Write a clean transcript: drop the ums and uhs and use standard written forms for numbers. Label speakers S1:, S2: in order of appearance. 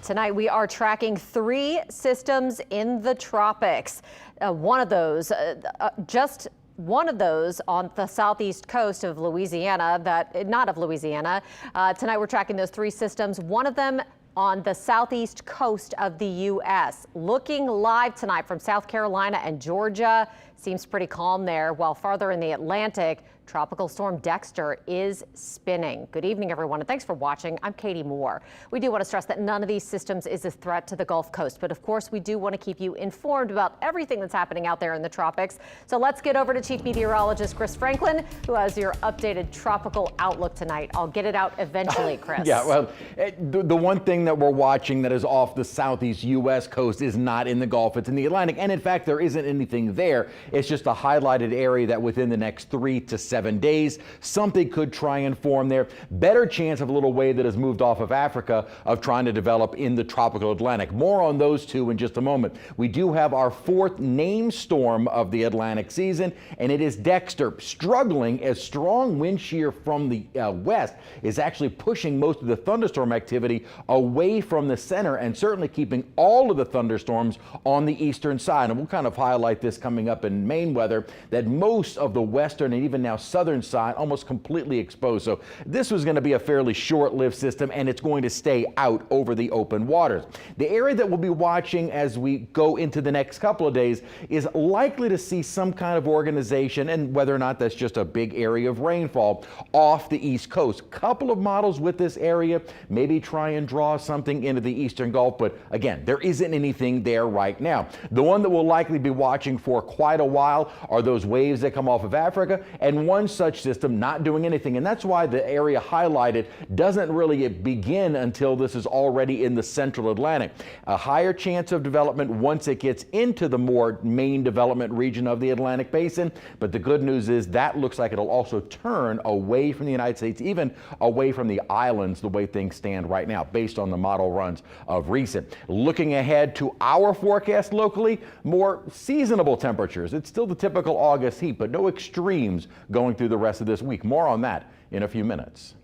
S1: Tonight we are tracking 3 systems in the tropics. Just one of those on the southeast coast of Louisiana, tonight we're tracking those 3 systems, one of them on the southeast coast of the U.S. Looking live tonight from South Carolina and Georgia. Seems pretty calm there, while farther in the Atlantic, Tropical Storm Dexter is spinning. Good evening, everyone, and thanks for watching. I'm Katie Moore. We do want to stress that none of these systems is a threat to the Gulf Coast, but of course we do want to keep you informed about everything that's happening out there in the tropics. So let's get over to Chief Meteorologist Chris Franklin, who has your updated tropical outlook tonight. I'll get it out eventually, Chris.
S2: Yeah, well, the one thing that we're watching that is off the southeast U.S. coast is not in the Gulf. It's in the Atlantic, and in fact, there isn't anything there. It's just a highlighted area that within the next 3 to 7 days, something could try and form there. Better chance of a little wave that has moved off of Africa of trying to develop in the tropical Atlantic. More on those two in just a moment. We do have our 4th named storm of the Atlantic season, and it is Dexter, struggling as strong wind shear from the west is actually pushing most of the thunderstorm activity away from the center and certainly keeping all of the thunderstorms on the eastern side. And we'll kind of highlight this coming up in main weather, that most of the western and even now southern side almost completely exposed. So this was going to be a fairly short-lived system, and it's going to stay out over the open waters. The area that we'll be watching as we go into the next couple of days is likely to see some kind of organization, and whether or not that's just a big area of rainfall off the east coast. Couple of models with this area, maybe try and draw something into the eastern Gulf, but again, there isn't anything there right now. The one that we'll likely be watching for quite a while are those waves that come off of Africa, and one such system not doing anything. And that's why the area highlighted doesn't really begin until this is already in the central Atlantic. A higher chance of development once it gets into the more main development region of the Atlantic basin. But the good news is that looks like it'll also turn away from the United States, even away from the islands, the way things stand right now, based on the model runs of recent. Looking ahead to our forecast locally, more seasonable temperatures. It's still the typical August heat, but no extremes going through the rest of this week. More on that in a few minutes.